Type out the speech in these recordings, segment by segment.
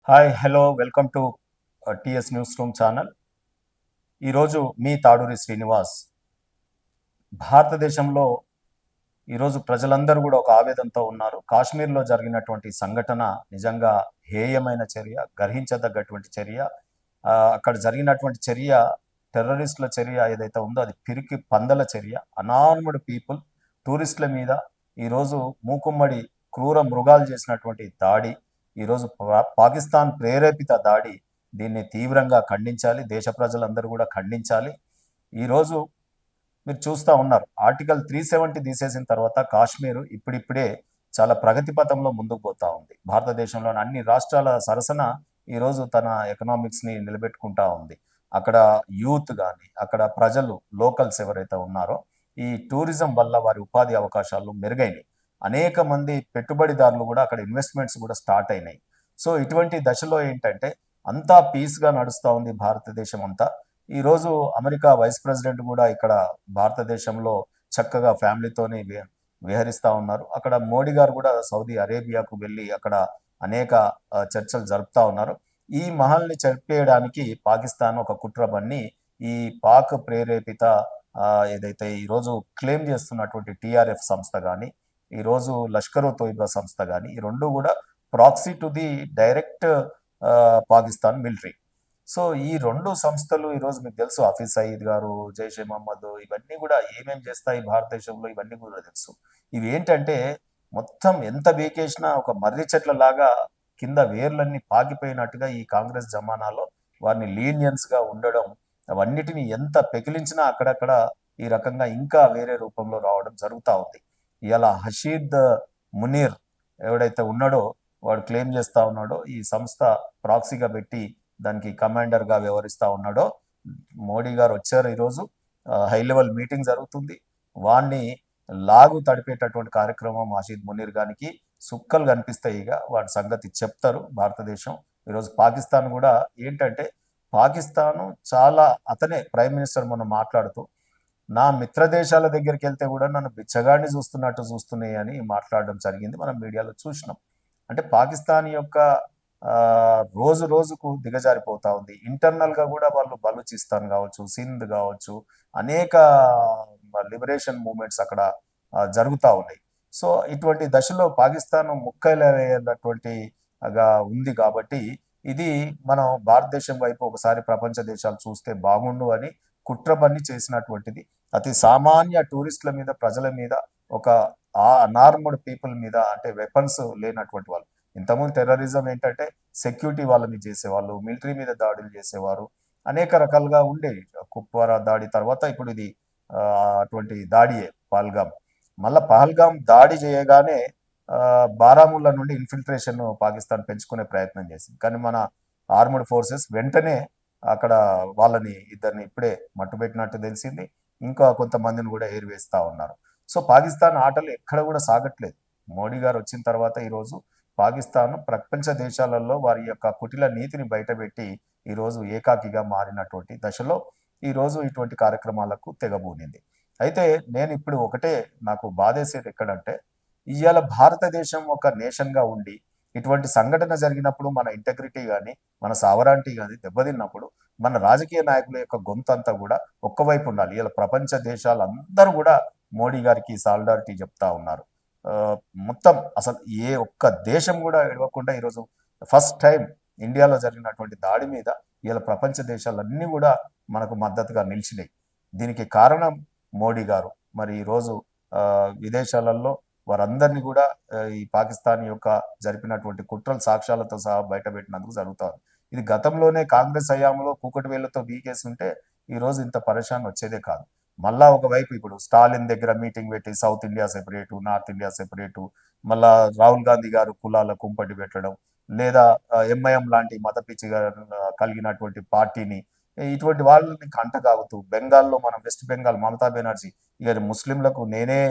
Hi hello welcome to TS news room channel. ఈరోజు మీ తాడూరి శ్రీనివాస్. భారతదేశంలో ఈరోజు ప్రజలందరూ కూడా ఒక ఆవేదనతో ఉన్నారు. కాశ్మీర్లో జరిగినటువంటి సంఘటన నిజంగా హేయమైన చర్య, గర్హించదగ్గటువంటి చర్య. అక్కడ జరిగినటువంటి చర్య టెర్రరిస్టుల చర్య ఏదైతే ఉందో అది పిరికి పందల చర్య. అనార్మ్డ్ పీపుల్ టూరిస్టుల మీద ఈరోజు మూకుమ్మడి క్రూర మృగాలు చేసినటువంటి దాడి, ఈరోజు పాకిస్తాన్ ప్రేరేపిత దాడి. దీన్ని తీవ్రంగా ఖండించాలి, దేశ ప్రజలందరూ కూడా ఖండించాలి. ఈరోజు మీరు చూస్తూ ఉన్నారు, ఆర్టికల్ 370 తీసేసిన తర్వాత కాశ్మీర్ ఇప్పుడిప్పుడే చాలా ప్రగతి పథంలో ముందుకు పోతా ఉంది. భారతదేశంలోని అన్ని రాష్ట్రాల సరసన ఈరోజు తన ఎకనామిక్స్ని నిలబెట్టుకుంటా ఉంది. అక్కడ యూత్ కానీ, అక్కడ ప్రజలు, లోకల్స్ ఎవరైతే ఉన్నారో ఈ టూరిజం వల్ల వారి ఉపాధి అవకాశాలు మెరుగైనాయి. అనేక మంది పెట్టుబడిదారులు కూడా అక్కడ ఇన్వెస్ట్మెంట్స్ కూడా స్టార్ట్ అయినాయి. సో ఇటువంటి దశలో ఏంటంటే అంతా పీస్గా నడుస్తూ ఉంది భారతదేశం అంతా. ఈరోజు అమెరికా వైస్ ప్రెసిడెంట్ కూడా ఇక్కడ భారతదేశంలో చక్కగా ఫ్యామిలీతోని విహరిస్తూ ఉన్నారు. అక్కడ మోడీ గారు కూడా సౌదీ అరేబియాకు వెళ్ళి అక్కడ అనేక చర్చలు జరుపుతూ ఉన్నారు. ఈ మహల్ని చెరిపేయడానికి పాకిస్తాన్ ఒక కుట్ర బన్ని ఈ పాక్ ప్రేరేపిత ఏదైతే ఈరోజు క్లెయిమ్ చేస్తున్నటువంటి టిఆర్ఎఫ్ సంస్థ కానీ, ఈరోజు లష్కర్ తోయిబా సంస్థ కానీ, ఈ రెండు కూడా proxy to the direct Pakistan military. So ఈ రెండు సంస్థలు ఈరోజు మీకు తెలుసు, హఫీజ్ సయీద్ గారు, జైషే మహమ్మద్, ఇవన్నీ కూడా ఏమేమి చేస్తాయి భారతదేశంలో ఇవన్నీ కూడా తెలుసు. ఇవి ఏంటంటే మొత్తం ఎంత బీకేసినా ఒక మర్రి చెట్ల లాగా కింద వేర్లన్నీ పాకిపోయినట్టుగా ఈ కాంగ్రెస్ జమానాలో వారిని లీనియన్స్గా ఉండడం, అవన్నిటిని ఎంత పెకిలించినా అక్కడక్కడ ఈ రకంగా ఇంకా వేరే రూపంలో రావడం జరుగుతూ ఉంది. ఇలా హషీద్ మునీర్ ఎవడైతే ఉన్నాడో వాడు క్లెయిమ్ చేస్తా ఉన్నాడో ఈ సంస్థ ప్రాక్సీగా పెట్టి దానికి కమాండర్గా వ్యవహరిస్తూ ఉన్నాడో. మోడీ గారు వచ్చారు, ఈరోజు హై లెవెల్ మీటింగ్ జరుగుతుంది. వాడిని లాగు తడిపేటటువంటి కార్యక్రమం హషీద్ మునీర్ గారికి సుక్కలు కనిపిస్తాయి. ఇక వాడి సంగతి చెప్తారు భారతదేశం. ఈరోజు పాకిస్తాన్ కూడా ఏంటంటే పాకిస్తాను చాలా, అతనే ప్రైమ్ మినిస్టర్ మొన్న మాట్లాడుతూ నా మిత్ర దేశాల దగ్గరికి వెళ్తే కూడా నన్ను బిచ్చగాడిని చూస్తున్నట్టు చూస్తున్నాయి అని మాట్లాడడం జరిగింది. మనం మీడియాలో చూసినాం. అంటే పాకిస్తాన్ యొక్క రోజు రోజుకు దిగజారిపోతా ఉంది. ఇంటర్నల్గా కూడా వాళ్ళు బలూచిస్తాన్ కావచ్చు, సింధ్ కావచ్చు, అనేక లిబరేషన్ మూమెంట్స్ అక్కడ జరుగుతూ ఉన్నాయి. సో ఇటువంటి దశలో పాకిస్తాన్ ముక్కైలటువంటి ఉంది. కాబట్టి ఇది మనం భారతదేశం వైపు ఒకసారి ప్రపంచ దేశాలు చూస్తే బాగుండు అని కుట్రబన్ని చేసినటువంటిది. అతి సామాన్య టూరిస్టుల మీద, ప్రజల మీద, ఒక అనార్మ్డ్ పీపుల్ మీద, అంటే వెపన్స్ లేనటువంటి వాళ్ళు. ఇంతకుముందు టెర్రరిజం ఏంటంటే సెక్యూరిటీ వాళ్ళ మీద చేసేవాళ్ళు, మిలిటరీ మీద దాడులు చేసేవారు, అనేక రకాలుగా ఉండేవి. కుప్వారా దాడి తర్వాత ఇప్పుడు ఇది అటువంటి దాడియే పహల్గామ్. మళ్ళీ పహల్గామ్ దాడి చేయగానే బారాముల్లా నుండి ఇన్ఫిల్ట్రేషన్ పాకిస్తాన్ పెంచుకునే ప్రయత్నం చేసింది. కానీ మన ఆర్మ్డ్ ఫోర్సెస్ వెంటనే అక్కడ వాళ్ళని ఇద్దరిని ఇప్పుడే మట్టుబెట్టినట్టు తెలిసింది. ఇంకా కొంతమందిని కూడా ఏరివేస్తా ఉన్నారు. సో పాకిస్తాన్ ఆటలు ఎక్కడ కూడా సాగట్లేదు. మోడీ గారు వచ్చిన తర్వాత ఈరోజు పాకిస్తాన్ ప్రపంచ దేశాలలో వారి యొక్క కుటిల నీతిని బయటపెట్టి ఈరోజు ఏకాకిగా మారినటువంటి దశలో ఈరోజు ఇటువంటి కార్యక్రమాలకు తెగబూనింది. అయితే నేను ఇప్పుడు ఒకటే నాకు బాధేసేది ఎక్కడంటే, ఇవాళ భారతదేశం ఒక నేషన్గా ఉండి ఇటువంటి సంఘటన జరిగినప్పుడు మన ఇంటెగ్రిటీ కానీ, మన సావరాంటీ కానీ దెబ్బతిన్నప్పుడు మన రాజకీయ నాయకుల యొక్క గొంతంతా కూడా ఒక్కవైపు ఉండాలి. ఇలా ప్రపంచ దేశాలందరూ కూడా మోడీ గారికి సాలిడారిటీ చెప్తా ఉన్నారు. మొత్తం అసలు ఏ ఒక్క దేశం కూడా ఇవ్వకుండా ఈరోజు ఫస్ట్ టైం ఇండియాలో జరిగినటువంటి దాడి మీద ఇలా ప్రపంచ దేశాలన్నీ కూడా మనకు మద్దతుగా నిలిచినాయి. దీనికి కారణం మోడీ గారు. మరి ఈరోజు విదేశాలలో వారందరినీ కూడా ఈ పాకిస్తాన్ యొక్క జరిపినటువంటి కుట్రలు సాక్ష్యాలతో సహా బయటపెట్టినందుకు జరుగుతారు. ఇది గతంలోనే కాంగ్రెస్ హయాంలో కూకటి వేళ్లతో బీకేసి ఉంటే ఈరోజు ఇంత పరేషాన్ వచ్చేదే కాదు. మళ్ళా ఒకవైపు ఇప్పుడు స్టాలిన్ దగ్గర మీటింగ్ పెట్టి south India separate, north India separate, మళ్ళా రాహుల్ గాంధీ గారు కులాల కుంపటి పెట్టడం, లేదా ఎంఐఎం లాంటి మతపిచ్చి కలిగినటువంటి పార్టీని, ఇటువంటి వాళ్ళని కంటగాగుతూ బెంగాల్లో మనం వెస్ట్ బెంగాల్ మమతా బెనర్జీ ఇక ముస్లింలకు నేనే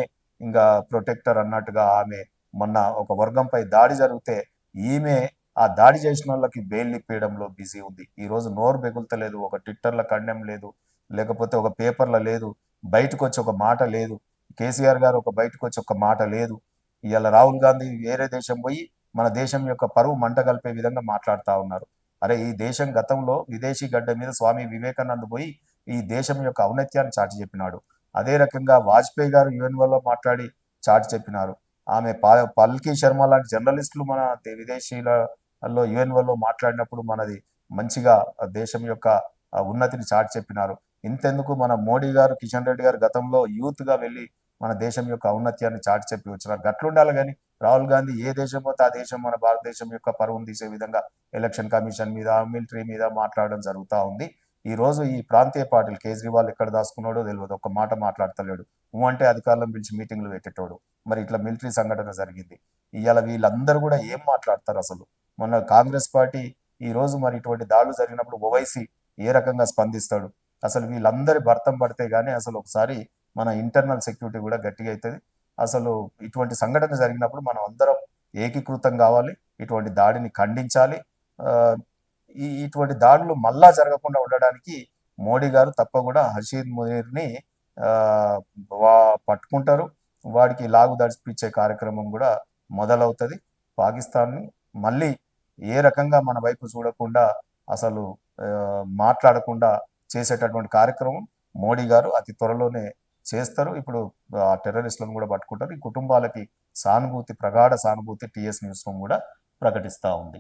ఇంకా ప్రొటెక్టర్ అన్నట్టుగా ఆమె మొన్న ఒక వర్గంపై దాడి జరిగితే ఈమె ఆ దాడి చేసిన వాళ్ళకి బెయిల్ ఇప్పించడంలో బిజీ ఉంది. ఈరోజు నోరు బెగులుతలేదు, ఒక ట్విట్టర్లో ఖండం లేదు, లేకపోతే ఒక పేపర్లో లేదు, బయటకు వచ్చి ఒక మాట లేదు. కేసీఆర్ గారు ఒక బయటకు వచ్చి ఒక మాట లేదు. ఇవాళ రాహుల్ గాంధీ వేరే దేశం పోయి మన దేశం యొక్క పరువు మంట కలిపే విధంగా మాట్లాడుతూ ఉన్నారు. అరే ఈ దేశం గతంలో విదేశీ గడ్డ మీద స్వామి వివేకానంద పోయి ఈ దేశం యొక్క ఔన్నత్యాన్ని చాటి చెప్పినాడు. అదే రకంగా వాజ్పేయి గారు యుఎన్ఓలో మాట్లాడి చాటి చెప్పినారు. ఆమె పల్కీ శర్మ లాంటి జర్నలిస్టులు మన విదేశీలలో యుఎన్ఓలో మాట్లాడినప్పుడు మనది మంచిగా దేశం యొక్క ఉన్నతిని చాటి చెప్పినారు. ఇంతెందుకు మన మోడీ గారు, కిషన్ రెడ్డి గారు గతంలో యూత్ గా వెళ్ళి మన దేశం యొక్క ఔన్నత్యాన్ని చాటి చెప్పి వచ్చినారు. గట్లుండాలి కానీ రాహుల్ గాంధీ ఏ దేశం పోతే ఆ దేశం మన భారతదేశం యొక్క పరువును తీసే విధంగా ఎలక్షన్ కమిషన్ మీద, మిలిటరీ మీద మాట్లాడడం జరుగుతూ ఉంది. ఈ రోజు ఈ ప్రాంతీయ పార్టీలు కేజ్రీవాల్ ఎక్కడ దాచుకున్నాడో తెలియదు. ఒక్క మాట మాట్లాడతలేడు. అంటే అధికారులను పిలిచి మీటింగ్లు పెట్టేటోడు. మరి ఇట్లా మిలిటరీ సంఘటన జరిగింది. ఇవాళ వీళ్ళందరూ కూడా ఏం మాట్లాడతారు అసలు? మొన్న కాంగ్రెస్ పార్టీ ఈ రోజు మరి ఇటువంటి దాడులు జరిగినప్పుడు ఓవైసీ ఏ రకంగా స్పందిస్తాడు? అసలు వీళ్ళందరి భర్తం పడితే గానీ అసలు ఒకసారి మన ఇంటర్నల్ సెక్యూరిటీ కూడా గట్టిగా అవుతుంది. అసలు ఇటువంటి సంఘటన జరిగినప్పుడు మనం అందరం ఏకీకృతం కావాలి. ఇటువంటి దాడిని ఖండించాలి. ఇటువంటి దాడులు మళ్ళా జరగకుండా ఉండడానికి మోడీ గారు తప్పకుండా హషీద్ మునీర్ని పట్టుకుంటారు. వాడికి లాగు దడిపించే కార్యక్రమం కూడా మొదలవుతుంది. పాకిస్తాన్ని మళ్ళీ ఏ రకంగా మన వైపు చూడకుండా అసలు మాట్లాడకుండా చేసేటటువంటి కార్యక్రమం మోడీ గారు అతి త్వరలోనే చేస్తారు. ఇప్పుడు ఆ టెర్రరిస్టులను కూడా పట్టుకుంటారు. ఈ కుటుంబాలకి సానుభూతి, ప్రగాఢ సానుభూతి టీఎస్ న్యూస్ రూమ్ కూడా ప్రకటిస్తూ ఉంది.